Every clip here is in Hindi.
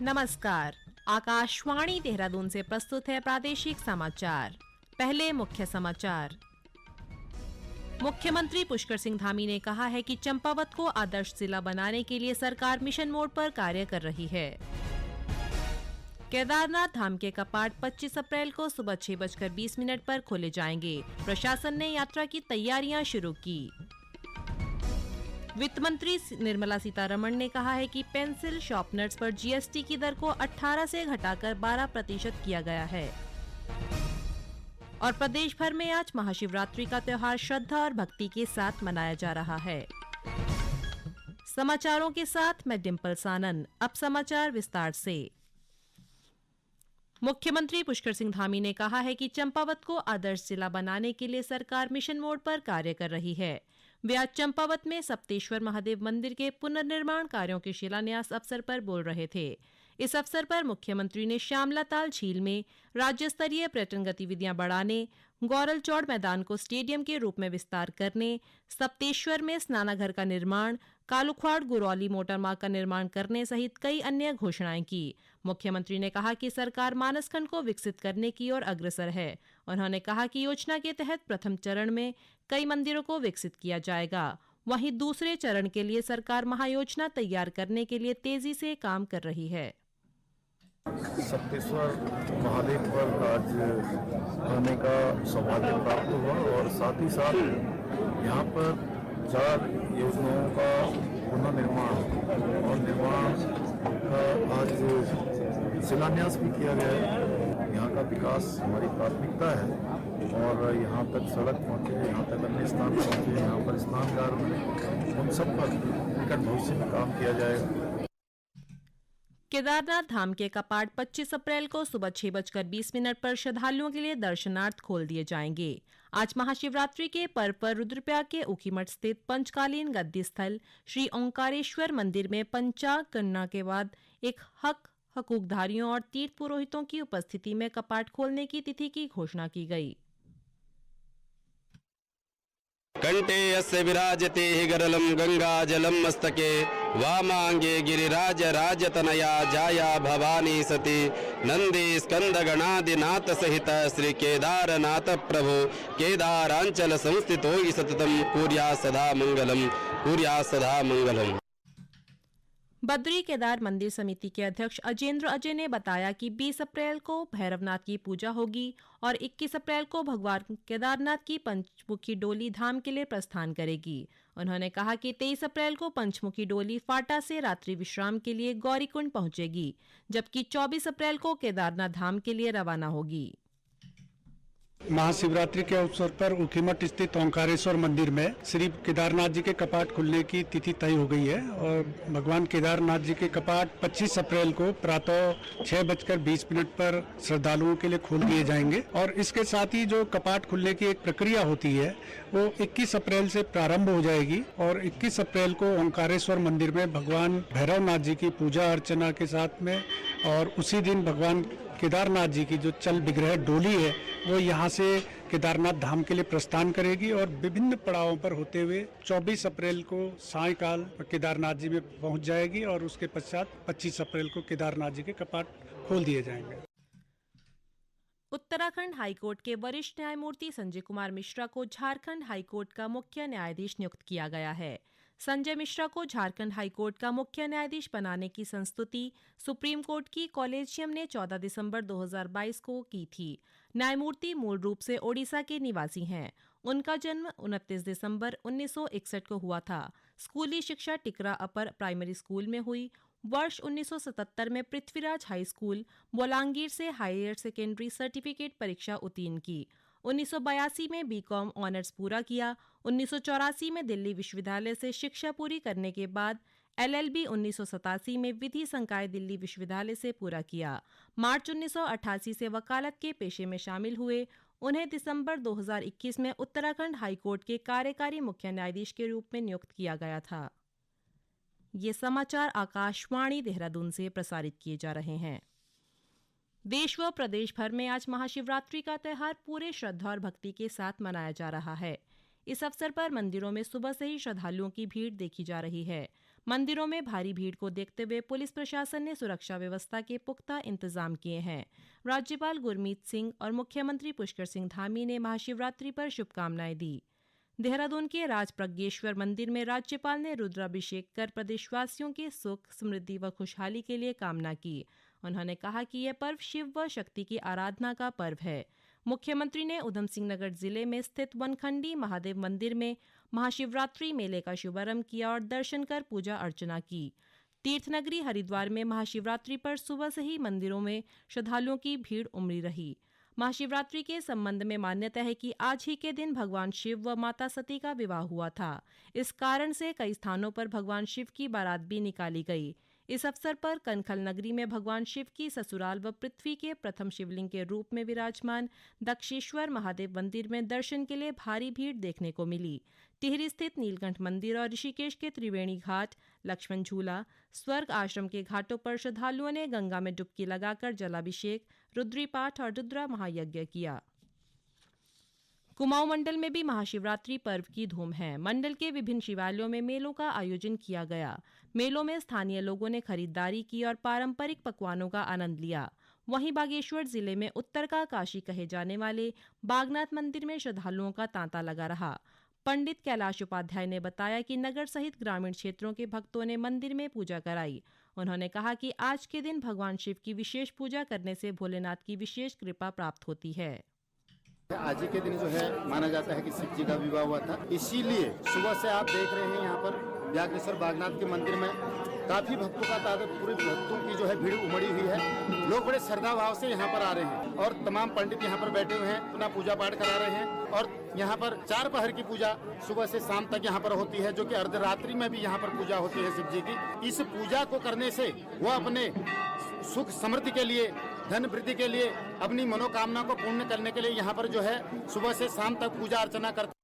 नमस्कार। आकाशवाणी देहरादून से प्रस्तुत है प्रादेशिक समाचार। पहले मुख्य समाचार। मुख्यमंत्री पुष्कर सिंह धामी ने कहा है कि चंपावत को आदर्श जिला बनाने के लिए सरकार मिशन मोड पर कार्य कर रही है। केदारनाथ धाम के कपाट 25 अप्रैल को सुबह 6:20 पर खोले जाएंगे। प्रशासन ने यात्रा की तैयारियां शुरू की। वित्त मंत्री निर्मला सीतारमण ने कहा है कि पेंसिल शॉर्पनर्स पर जीएसटी की दर को 18 से घटाकर 12% किया गया है। और प्रदेश भर में आज महाशिवरात्रि का त्योहार श्रद्धा और भक्ति के साथ मनाया जा रहा है। समाचारों के साथ मैं डिम्पल सानन। अब समाचार विस्तार से। मुख्यमंत्री पुष्कर सिंह धामी ने कहा है कि चंपावत को आदर्श जिला बनाने के लिए सरकार मिशन मोड पर कार्य कर रही है। वे आज चंपावत में सप्तेश्वर महादेव मंदिर के पुनर्निर्माण कार्यों के शिलान्यास अवसर पर बोल रहे थे। इस अवसर पर मुख्यमंत्री ने श्यामलाताल झील में राज्य स्तरीय पर्यटन गतिविधियां बढ़ाने, गौरल चौड़ मैदान को स्टेडियम के रूप में विस्तार करने, सप्तेश्वर में स्नानाघर का निर्माण, कालुखवाड़ गुरौली मोटरमार्ग का निर्माण करने सहित कई अन्य घोषणाएं की। मुख्यमंत्री ने कहा कि सरकार मानसखंड को विकसित करने की ओर अग्रसर है। उन्होंने कहा कि योजना के तहत प्रथम चरण में कई मंदिरों को विकसित किया जाएगा। वहीं दूसरे चरण के लिए सरकार महायोजना तैयार करने के लिए तेजी से काम कर रही है। सप्तेश्वर महादेव पर आज आने का सौभाग्य प्राप्त हुआ और साथ ही साथ यहाँ पर 4 योजनाओं का पुनर्निर्माण और निर्माण का आज शिलान्यास भी किया गया है। यहाँ का विकास हमारी प्राथमिकता है और यहाँ तक सड़क पहुँचे, यहाँ तक अन्य स्थान पहुँचे, यहाँ पर स्नानगार बने, उन सब पर निकट भविष्य में काम किया जाएगा। केदारनाथ धाम के कपाट 25 अप्रैल को सुबह 6:20 पर श्रद्धालुओं के लिए दर्शनार्थ खोल दिए जाएंगे। आज महाशिवरात्रि के पर्व पर रुद्रप्रयाग के ऊखीमठ स्थित पंचकालीन गद्दी स्थल श्री ओंकारेश्वर मंदिर में पंचांग गणना के बाद एक हकूकधारियों और तीर्थ पुरोहितों की उपस्थिति में कपाट खोलने की तिथि की घोषणा की गई। कंठे यस्य विराजते गरलं गंगा जलम मस्तके वामांगे गिरिराज राजतनया जाया भवानी सती नंदी स्कंद गणादिनाथ सहित श्री केदारनाथ प्रभु केदारांचल संस्थितो सततम कुर्या सदा मंगलम। बद्री केदार मंदिर समिति के अध्यक्ष अजेंद्र अजय ने बताया कि 20 अप्रैल को भैरवनाथ की पूजा होगी और 21 अप्रैल को भगवान केदारनाथ की पंचमुखी डोली धाम के लिए प्रस्थान करेगी। उन्होंने कहा कि 23 अप्रैल को पंचमुखी डोली फाटा से रात्रि विश्राम के लिए गौरीकुंड पहुंचेगी, जबकि 24 अप्रैल को केदारनाथ धाम के लिए रवाना होगी। महाशिवरात्रि के अवसर पर ऊखीमठ स्थित ओंकारेश्वर मंदिर में श्री केदारनाथ जी के कपाट खुलने की तिथि तय हो गई है और भगवान केदारनाथ जी के कपाट 25 अप्रैल को प्रातः 6:20 पर श्रद्धालुओं के लिए खोल दिए जाएंगे और इसके साथ ही जो कपाट खुलने की एक प्रक्रिया होती है वो 21 अप्रैल से प्रारंभ हो जाएगी और 21 अप्रैल को ओंकारेश्वर मंदिर में भगवान भैरवनाथ जी की पूजा अर्चना के साथ में और उसी दिन भगवान केदारनाथ जी की जो चल विग्रह डोली है वो यहाँ से केदारनाथ धाम के लिए प्रस्थान करेगी और विभिन्न पड़ावों पर होते हुए 24 अप्रैल को सायंकाल केदारनाथ जी में पहुँच जाएगी और उसके पश्चात 25 अप्रैल को केदारनाथ जी के कपाट खोल दिए जाएंगे। उत्तराखंड हाईकोर्ट के वरिष्ठ न्यायमूर्ति संजय कुमार मिश्रा को झारखंड हाईकोर्ट का मुख्य न्यायाधीश नियुक्त किया गया है। संजय मिश्रा को झारखंड हाईकोर्ट का मुख्य न्यायाधीश बनाने की संस्तुति सुप्रीम कोर्ट की कॉलेजियम ने 14 दिसंबर 2022 को की थी। न्यायमूर्ति मूल रूप से ओडिशा के निवासी हैं। उनका जन्म 29 दिसंबर 1961 को हुआ था। स्कूली शिक्षा टिकरा अपर प्राइमरी स्कूल में हुई। वर्ष 1977 में पृथ्वीराज हाई स्कूल बोलांगीर से हायर सेकेंडरी सर्टिफिकेट परीक्षा उत्तीर्ण की। 1982 में बीकॉम ऑनर्स पूरा किया। 1984 में दिल्ली विश्वविद्यालय से शिक्षा पूरी करने के बाद एलएलबी 1987 में विधि संकाय दिल्ली विश्वविद्यालय से पूरा किया। मार्च 1988 से वकालत के पेशे में शामिल हुए। उन्हें दिसंबर 2021 में उत्तराखंड हाईकोर्ट के कार्यकारी मुख्य न्यायाधीश के रूप में नियुक्त किया गया था। ये समाचार आकाशवाणी देहरादून से प्रसारित किए जा रहे हैं। देश व प्रदेश भर में आज महाशिवरात्रि का त्योहार पूरे श्रद्धा और भक्ति के साथ मनाया जा रहा है। इस अवसर पर मंदिरों में सुबह से ही श्रद्धालुओं की भीड़ देखी जा रही है। मंदिरों में भारी भीड़ को देखते हुए पुलिस प्रशासन ने सुरक्षा व्यवस्था के पुख्ता इंतजाम किए हैं। राज्यपाल गुरमीत सिंह और मुख्यमंत्री पुष्कर सिंह धामी ने महाशिवरात्रि पर शुभकामनाएं दी। देहरादून के राज प्रज्ञेश्वर मंदिर में राज्यपाल ने रुद्राभिषेक कर प्रदेशवासियों के सुख, समृद्धि व खुशहाली के लिए कामना की। उन्होंने कहा कि यह पर्व शिव व शक्ति की आराधना का पर्व है। मुख्यमंत्री ने उधम सिंह नगर जिले में स्थित वनखंडी महादेव मंदिर में महाशिवरात्रि मेले का शुभारंभ किया और दर्शन कर पूजा अर्चना की। तीर्थनगरी हरिद्वार में महाशिवरात्रि पर सुबह से ही मंदिरों में श्रद्धालुओं की भीड़ उमड़ी रही। महाशिवरात्रि के संबंध में मान्यता है कि आज ही के दिन भगवान शिव व माता सती का विवाह हुआ था। इस कारण से कई स्थानों पर भगवान शिव की बारात भी निकाली गई। इस अवसर पर कनखल नगरी में भगवान शिव की ससुराल व पृथ्वी के प्रथम शिवलिंग के रूप में विराजमान दक्षेश्वर महादेव मंदिर में दर्शन के लिए भारी भीड़ देखने को मिली। टिहरी स्थित नीलकंठ मंदिर और ऋषिकेश के त्रिवेणी घाट, लक्ष्मण झूला, स्वर्ग आश्रम के घाटों पर श्रद्धालुओं ने गंगा में डुबकी लगाकर जलाभिषेक, रुद्री पाठ और रुद्रा महायज्ञ किया। कुमाऊं मंडल में भी महाशिवरात्रि पर्व की धूम है। मंडल के विभिन्न शिवालयों में मेलों का आयोजन किया गया। मेलों में स्थानीय लोगों ने खरीदारी की और पारंपरिक पकवानों का आनंद लिया। वहीं बागेश्वर जिले में उत्तर का काशी कहे जाने वाले बागनाथ मंदिर में श्रद्धालुओं का तांता लगा रहा। पंडित कैलाश उपाध्याय ने बताया कि नगर सहित ग्रामीण क्षेत्रों के भक्तों ने मंदिर में पूजा कराई। उन्होंने कहा कि आज के दिन भगवान शिव की विशेष पूजा करने से भोलेनाथ की विशेष कृपा प्राप्त होती है। आज ही के दिन जो है माना जाता है कि शिव जी का विवाह हुआ था, इसीलिए सुबह से आप देख रहे हैं यहाँ पर व्याघ्रेश्वर बागनाथ के मंदिर में काफी भक्तों का तादाद, पूरे भक्तों की जो है भीड़ उमड़ी हुई है। लोग बड़े श्रद्धा भाव से यहाँ पर आ रहे हैं और तमाम पंडित यहाँ पर बैठे हुए हैं, अपना पूजा पाठ करा रहे हैं। और यहाँ पर 4 पहर की पूजा सुबह से शाम तक यहाँ पर होती है, जो कि अर्धरात्रि में भी यहाँ पर पूजा होती है शिव जी की। इस पूजा को करने से वो अपने सुख समृद्धि के लिए, धन वृद्धि के लिए, अपनी मनोकामना को पूर्ण करने के लिए यहाँ पर जो है सुबह से शाम तक पूजा अर्चना करते।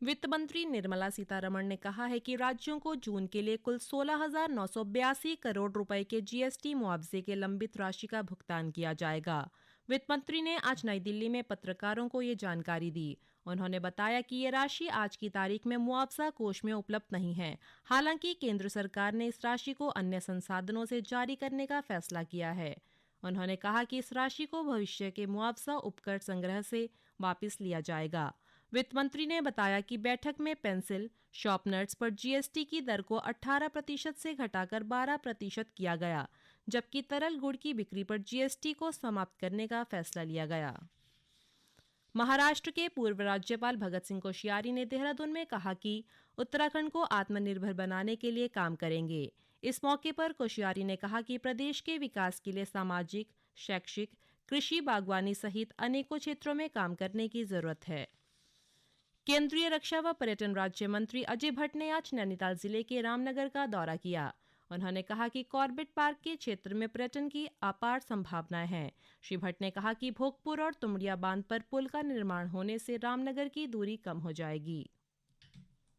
वित्त मंत्री निर्मला सीतारमण ने कहा है कि राज्यों को जून के लिए कुल 16,982 करोड़ रुपए के जीएसटी मुआवजे के लंबित राशि का भुगतान किया जाएगा। वित्त मंत्री ने आज नई दिल्ली में पत्रकारों को ये जानकारी दी। उन्होंने बताया कि ये राशि आज की तारीख में मुआवजा कोष में उपलब्ध नहीं है। हालांकि केंद्र सरकार ने इस राशि को अन्य संसाधनों से जारी करने का फैसला किया है। उन्होंने कहा कि इस राशि को भविष्य के मुआवजा उपकर संग्रह से वापस लिया जाएगा। वित्त मंत्री ने बताया कि बैठक में पेंसिल, शॉर्पनर्स पर जीएसटी की दर को 18% से घटाकर 12% किया गया, जबकि तरल गुड़ की बिक्री पर जीएसटी को समाप्त करने का फैसला लिया गया। महाराष्ट्र के पूर्व राज्यपाल भगत सिंह कोश्यारी ने देहरादून में कहा कि उत्तराखंड को आत्मनिर्भर बनाने के लिए काम करेंगे। इस मौके पर कोश्यारी ने कहा कि प्रदेश के विकास के लिए सामाजिक, शैक्षिक, कृषि, बागवानी सहित अनेकों क्षेत्रों में काम करने की जरूरत है। केंद्रीय रक्षा व पर्यटन राज्य मंत्री अजय भट्ट ने आज नैनीताल जिले के रामनगर का दौरा किया। उन्होंने कहा कि कॉर्बेट पार्क के क्षेत्र में पर्यटन की अपार संभावनाएं हैं। श्री भट्ट ने कहा कि भोगपुर और तुमड़िया बांध पर पुल का निर्माण होने से रामनगर की दूरी कम हो जाएगी।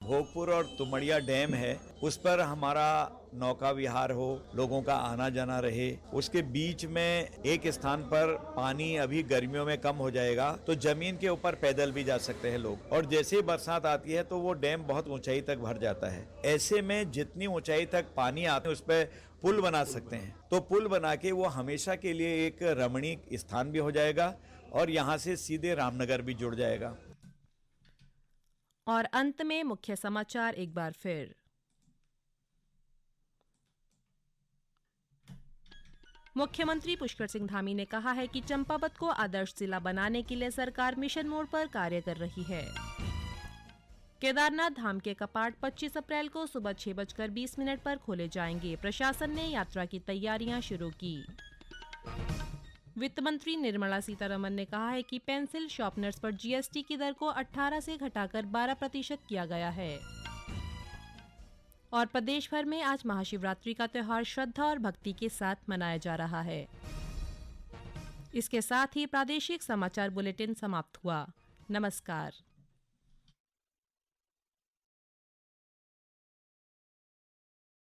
भोगपुर और तुमड़िया डैम है, उस पर हमारा नौका विहार हो, लोगों का आना जाना रहे। उसके बीच में एक स्थान पर पानी अभी गर्मियों में कम हो जाएगा तो जमीन के ऊपर पैदल भी जा सकते हैं लोग, और जैसे ही बरसात आती है तो वो डैम बहुत ऊंचाई तक भर जाता है। ऐसे में जितनी ऊंचाई तक पानी आता है उस पर पुल बना सकते हैं, तो पुल बना के वो हमेशा के लिए एक रमणीक स्थान भी हो जाएगा और यहाँ से सीधे रामनगर भी जुड़ जाएगा। और अंत में मुख्य समाचार एक बार फिर। मुख्यमंत्री पुष्कर सिंह धामी ने कहा है कि चंपावत को आदर्श जिला बनाने के लिए सरकार मिशन मोड पर कार्य कर रही है। केदारनाथ धाम के कपाट 25 अप्रैल को सुबह 6:20 पर खोले जाएंगे। प्रशासन ने यात्रा की तैयारियां शुरू की। वित्त मंत्री निर्मला सीतारमण ने कहा है कि पेंसिल, शॉर्पनर्स पर जीएसटी की दर को 18 से घटाकर 12% किया गया है। और प्रदेश भर में आज महाशिवरात्रि का त्यौहार श्रद्धा और भक्ति के साथ मनाया जा रहा है। इसके साथ ही प्रादेशिक समाचार बुलेटिन समाप्त हुआ। नमस्कार।